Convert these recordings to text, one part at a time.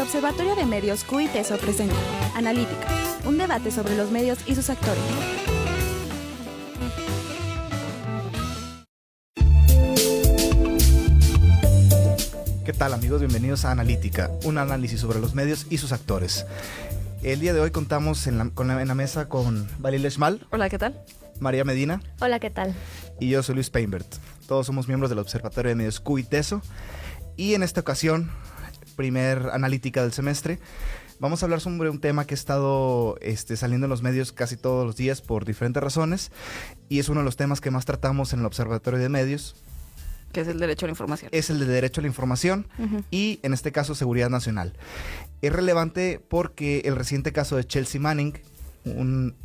Observatorio de Medios QITESO presenta Analítica, un debate sobre los medios y sus actores. ¿Qué tal, amigos? Bienvenidos a Analítica, un análisis sobre los medios y sus actores. El día de hoy contamos en la mesa con Valil Esmal. Hola, ¿qué tal? María Medina. Hola, ¿qué tal? Y yo soy Luis Peinbert. Todos somos miembros del Observatorio de Medios QITESO. Y en esta ocasión, primer analítica del semestre, vamos a hablar sobre un tema que ha estado saliendo en los medios casi todos los días por diferentes razones. Y es uno de los temas que más tratamos en el Observatorio de Medios. Que es el derecho a la información. Es el de derecho a la información y, en este caso, seguridad nacional. Es relevante porque el reciente caso de Chelsea Manning,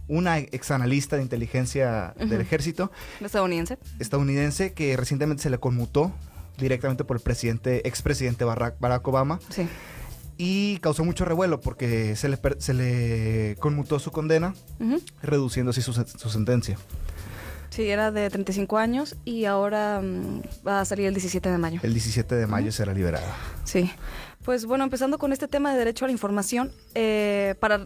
una exanalista de inteligencia del ejército estadounidense, que recientemente se le conmutó directamente por el expresidente Barack Obama. Sí. Y causó mucho revuelo porque se le conmutó su condena, reduciendo así su sentencia. Sí, era de 35 años y ahora va a salir el 17 de mayo. El 17 de mayo será liberada. Sí. Pues bueno, empezando con este tema de derecho a la información, para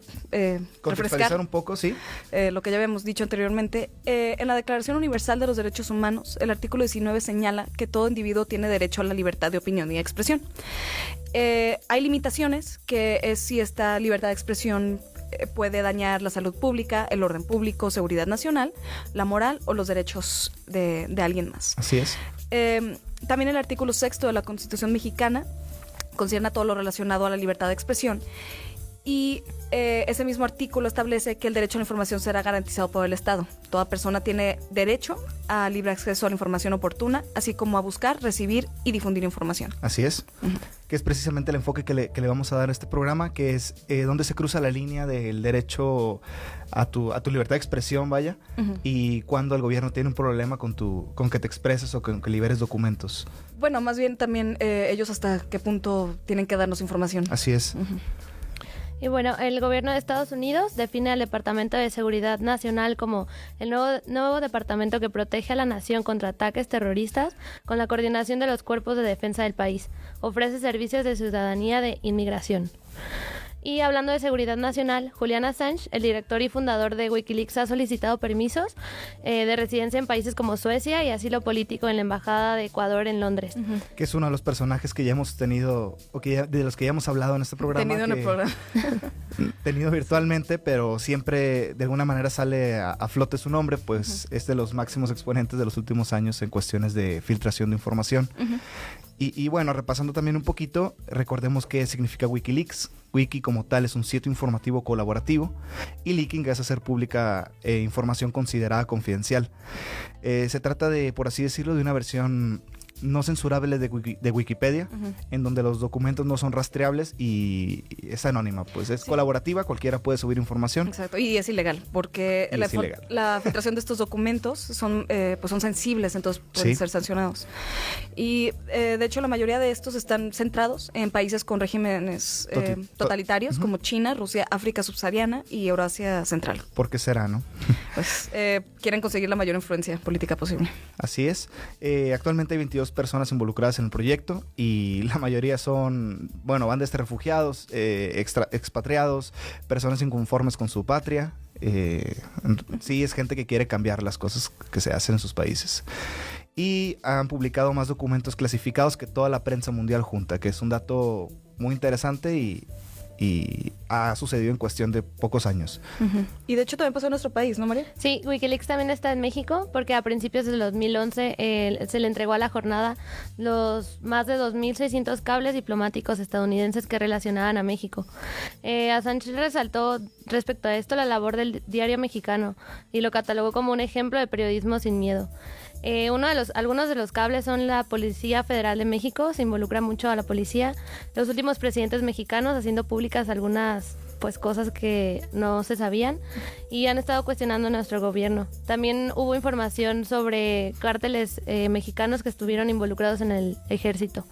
contextualizar un poco, sí. Lo que ya habíamos dicho anteriormente, en la Declaración Universal de los Derechos Humanos, el artículo 19 señala que todo individuo tiene derecho a la libertad de opinión y expresión. Hay limitaciones, que es si esta libertad de expresión puede dañar la salud pública, el orden público, seguridad nacional, la moral o los derechos de alguien más. Así es. También el artículo 6 de la Constitución mexicana concierne a todo lo relacionado a la libertad de expresión y ese mismo artículo establece que el derecho a la información será garantizado por el Estado. Toda persona tiene derecho a libre acceso a la información oportuna, así como a buscar, recibir y difundir información. Así es, que es precisamente el enfoque que le vamos a dar a este programa, que es dónde se cruza la línea del derecho a tu libertad de expresión, vaya, y cuando el gobierno tiene un problema con que te expreses o con que liberes documentos. Bueno, más bien también ellos hasta qué punto tienen que darnos información. Así es. Y bueno, el gobierno de Estados Unidos define al Departamento de Seguridad Nacional como el nuevo departamento que protege a la nación contra ataques terroristas con la coordinación de los cuerpos de defensa del país. Ofrece servicios de ciudadanía de inmigración. Y hablando de seguridad nacional, Julian Assange, el director y fundador de Wikileaks, ha solicitado permisos de residencia en países como Suecia y asilo político en la Embajada de Ecuador en Londres. Que es uno de los personajes que ya hemos tenido, de los que ya hemos hablado en este programa. Tenido virtualmente, pero siempre de alguna manera sale a flote su nombre, pues es de los máximos exponentes de los últimos años en cuestiones de filtración de información. Y bueno, repasando también un poquito, recordemos qué significa Wikileaks. Wiki como tal es un sitio informativo colaborativo y leaking es hacer pública información considerada confidencial. Se trata de, por así decirlo, de una versión no censurable de Wikipedia, en donde los documentos no son rastreables y es anónima, pues es colaborativa, cualquiera puede subir información. Exacto, y es ilegal, porque la filtración de estos documentos son sensibles, entonces pueden ser sancionados. Y de hecho la mayoría de estos están centrados en países con regímenes totalitarios, como China, Rusia, África subsahariana y Eurasia Central. ¿Por qué será, no? Pues quieren conseguir la mayor influencia política posible. Así es. Actualmente hay 22 personas involucradas en el proyecto y la mayoría van desde refugiados, expatriados, personas inconformes con su patria. Sí, es gente que quiere cambiar las cosas que se hacen en sus países. Y han publicado más documentos clasificados que toda la prensa mundial junta, que es un dato muy interesante y ha sucedido en cuestión de pocos años. Y de hecho también pasó en nuestro país, ¿no, María? Sí, Wikileaks también está en México porque a principios del 2011 se le entregó a la jornada los más de 2.600 cables diplomáticos estadounidenses que relacionaban a México. Assange resaltó respecto a esto la labor del diario mexicano y lo catalogó como un ejemplo de periodismo sin miedo. Algunos de los cables son la Policía Federal de México, se involucra mucho a la policía, los últimos presidentes mexicanos haciendo públicas algunas cosas que no se sabían y han estado cuestionando a nuestro gobierno. También hubo información sobre cárteles mexicanos que estuvieron involucrados en el ejército.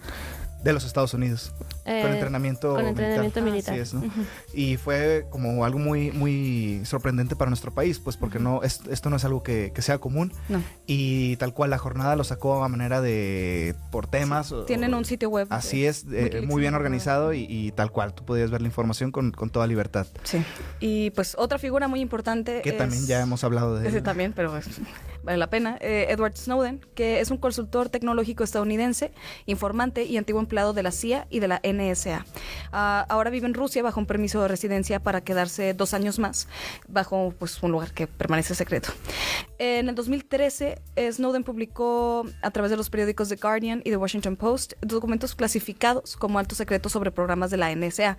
de los Estados Unidos. Con entrenamiento militar. Así es, ¿no? Y fue como algo muy, muy sorprendente para nuestro país, pues porque esto no es algo que sea común. No. Y tal cual la jornada lo sacó a manera de por temas. Sí, tienen un sitio web. Así es, muy bien organizado y tal cual. Tú podías ver la información con toda libertad. Sí. Y pues otra figura muy importante que también ya hemos hablado de ese él. También, pero vale la pena. Edward Snowden, que es un consultor tecnológico estadounidense, informante y antiguo empleado de la CIA y de la NSA. Ahora vive en Rusia bajo un permiso de residencia para quedarse 2 años más, bajo pues un lugar que permanece secreto. En el 2013, Snowden publicó a través de los periódicos The Guardian y The Washington Post documentos clasificados como alto secreto sobre programas de la NSA,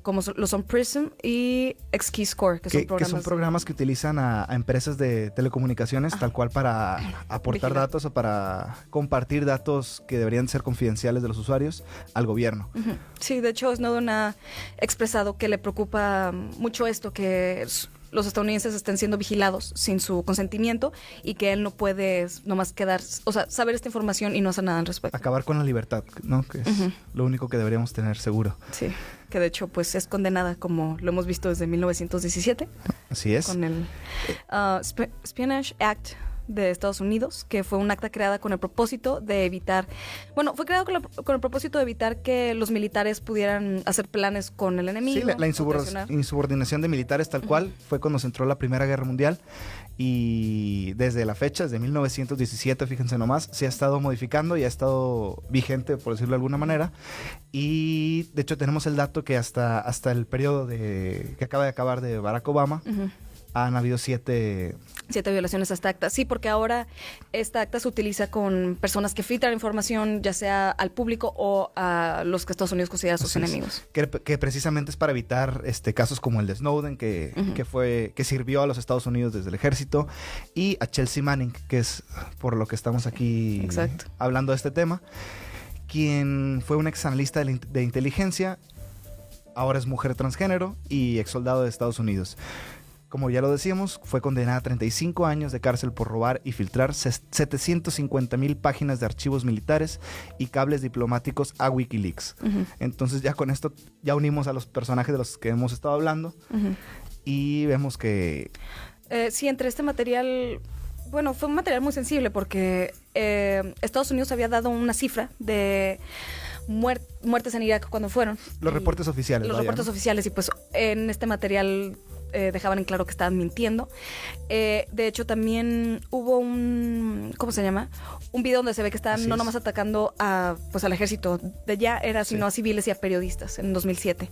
como lo son PRISM y XKeyscore, que son programas que utilizan a empresas de telecomunicaciones tal cual para aportar datos o para compartir datos que deberían ser confidenciales de los usuarios al gobierno. Sí, de hecho Snowden ha expresado que le preocupa mucho esto, que los estadounidenses estén siendo vigilados sin su consentimiento y que él no puede nomás saber esta información y no hacer nada al respecto. Acabar con la libertad, ¿no? Que es lo único que deberíamos tener seguro. Sí, que de hecho pues es condenada, como lo hemos visto desde 1917. Así es. Con el Espionage Act de Estados Unidos, que fue un acta creada con el propósito de evitar, fue creado con el propósito de evitar que los militares pudieran hacer planes con el enemigo. Sí, la insubordinación de militares tal cual fue cuando se entró la Primera Guerra Mundial, y desde la fecha, desde 1917, fíjense nomás, se ha estado modificando y ha estado vigente, por decirlo de alguna manera, y de hecho tenemos el dato que hasta el periodo que acaba de acabar de Barack Obama, han habido 7 violaciones a esta acta. Sí, porque ahora esta acta se utiliza con personas que filtran información, ya sea al público o a los que Estados Unidos considera sus enemigos. Que precisamente es para evitar casos como el de Snowden, que sirvió a los Estados Unidos desde el ejército, y a Chelsea Manning, que es por lo que estamos aquí hablando de este tema, quien fue un ex analista de inteligencia, ahora es mujer transgénero y ex soldado de Estados Unidos. Como ya lo decíamos, fue condenada a 35 años de cárcel por robar y filtrar 750,000 páginas de archivos militares y cables diplomáticos a Wikileaks. Entonces ya con esto ya unimos a los personajes de los que hemos estado hablando y vemos que... sí, entre este material... fue un material muy sensible porque Estados Unidos había dado una cifra de muertes en Irak cuando fueron. Los reportes oficiales. Los reportes oficiales, y pues en este material... dejaban en claro que estaban mintiendo. De hecho, también hubo un video donde se ve que estaban no nomás atacando al ejército de allá, sino a civiles y a periodistas en 2007.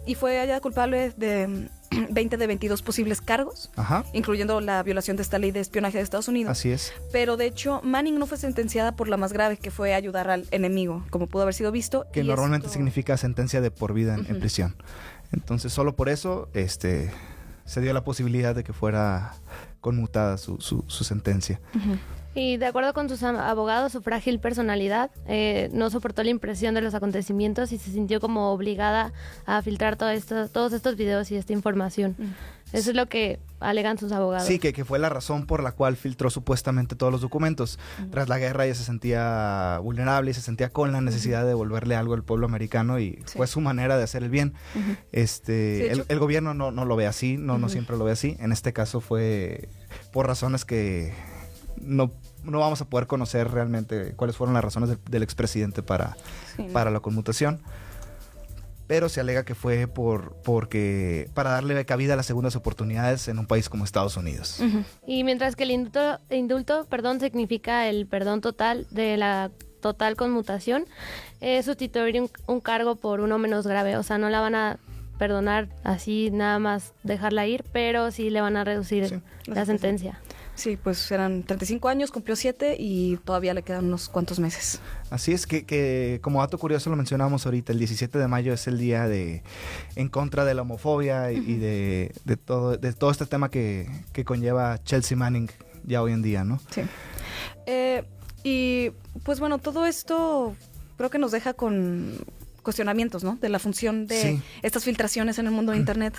Y fue hallada culpable de 20 de 22 posibles cargos, incluyendo la violación de esta ley de espionaje de Estados Unidos. Así es. Pero de hecho, Manning no fue sentenciada por la más grave, que fue ayudar al enemigo, como pudo haber sido visto. Que normalmente significa sentencia de por vida en prisión. Entonces, solo por eso se dio la posibilidad de que fuera conmutada su sentencia. Y de acuerdo con sus abogados, su frágil personalidad no soportó la impresión de los acontecimientos y se sintió como obligada a filtrar todos estos videos y esta información. Eso es lo que alegan sus abogados. Sí, que fue la razón por la cual filtró supuestamente todos los documentos. Tras la guerra ella se sentía vulnerable y se sentía con la necesidad de devolverle algo al pueblo americano, y fue su manera de hacer el bien. El gobierno no lo ve así, no siempre lo ve así. En este caso fue por razones que no vamos a poder conocer realmente cuáles fueron las razones del expresidente para la conmutación. Pero se alega que fue porque para darle cabida a las segundas oportunidades en un país como Estados Unidos. Y mientras que el indulto significa el perdón total de la total conmutación, sustituir un cargo por uno menos grave. O sea, no la van a perdonar así, nada más dejarla ir, pero sí le van a reducir la sentencia. Sí, pues eran 35 años, cumplió 7 y todavía le quedan unos cuantos meses. Así es, que como dato curioso lo mencionábamos ahorita, el 17 de mayo es el día en contra de la homofobia y de todo este tema que conlleva Chelsea Manning ya hoy en día, ¿no? Sí. Y pues todo esto creo que nos deja con cuestionamientos, ¿no? De la función de estas filtraciones en el mundo de Internet,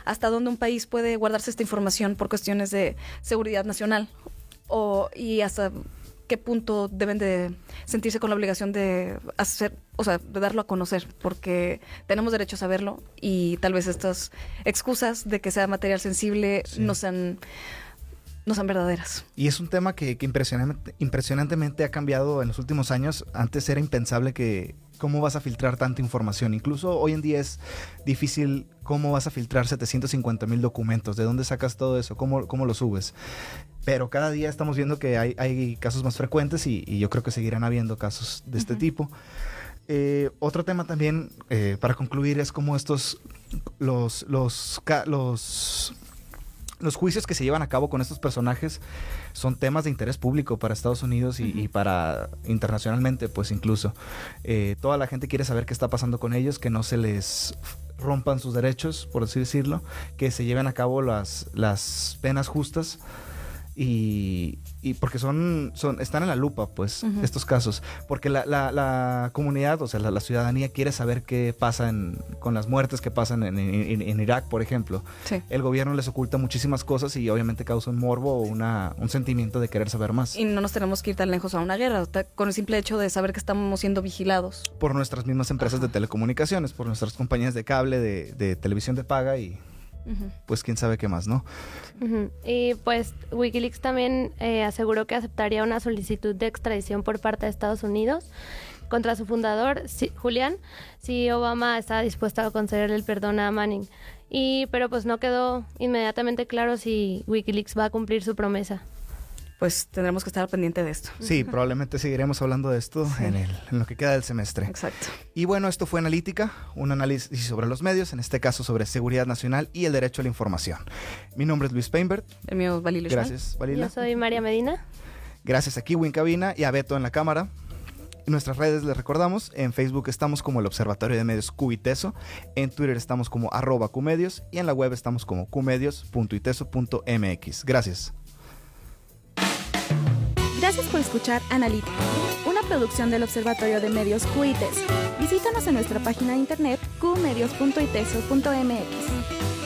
hasta dónde un país puede guardarse esta información por cuestiones de seguridad nacional y hasta qué punto deben de sentirse con la obligación de hacer, o sea, de darlo a conocer, porque tenemos derecho a saberlo y tal vez estas excusas de que sea material sensible no sean verdaderas. Y es un tema que impresionantemente ha cambiado en los últimos años. Antes era impensable que cómo vas a filtrar tanta información. Incluso hoy en día es difícil cómo vas a filtrar 750,000 documentos. ¿De dónde sacas todo eso? ¿Cómo lo subes? Pero cada día estamos viendo que hay casos más frecuentes y yo creo que seguirán habiendo casos de este tipo. Otro tema también, para concluir, es cómo los juicios que se llevan a cabo con estos personajes son temas de interés público para Estados Unidos y para internacionalmente, pues incluso. Toda la gente quiere saber qué está pasando con ellos, que no se les rompan sus derechos, por así decirlo, que se lleven a cabo las penas justas y porque están en la lupa, pues, estos casos. Porque la comunidad, o sea, la ciudadanía quiere saber qué pasa con las muertes que pasan en Irak, por ejemplo. Sí. El gobierno les oculta muchísimas cosas y obviamente causa un morbo o un sentimiento de querer saber más. Y no nos tenemos que ir tan lejos a una guerra, con el simple hecho de saber que estamos siendo vigilados. Por nuestras mismas empresas de telecomunicaciones, por nuestras compañías de cable, de televisión de paga y... pues quién sabe qué más, ¿no? Y pues Wikileaks también aseguró que aceptaría una solicitud de extradición por parte de Estados Unidos contra su fundador, Julian, si Obama está dispuesto a concederle el perdón a Manning. Pero pues no quedó inmediatamente claro si Wikileaks va a cumplir su promesa. Pues tendremos que estar pendiente de esto. Sí, probablemente seguiremos hablando de esto en lo que queda del semestre. Exacto. Y bueno, esto fue Analítica, un análisis sobre los medios, en este caso sobre seguridad nacional y el derecho a la información. Mi nombre es Luis Peinbert. El mío es Balila. Gracias, Balila. Yo soy María Medina. Gracias a Kiwi en cabina y a Beto en la cámara. En nuestras redes les recordamos, en Facebook estamos como el Observatorio de Medios QITESO, en Twitter estamos como @QMedios y en la web estamos como qmedios.iteso.mx. Gracias. Gracias por escuchar Analítica, una producción del Observatorio de Medios QITESO. Visítanos en nuestra página de internet qmedios.iteso.mx.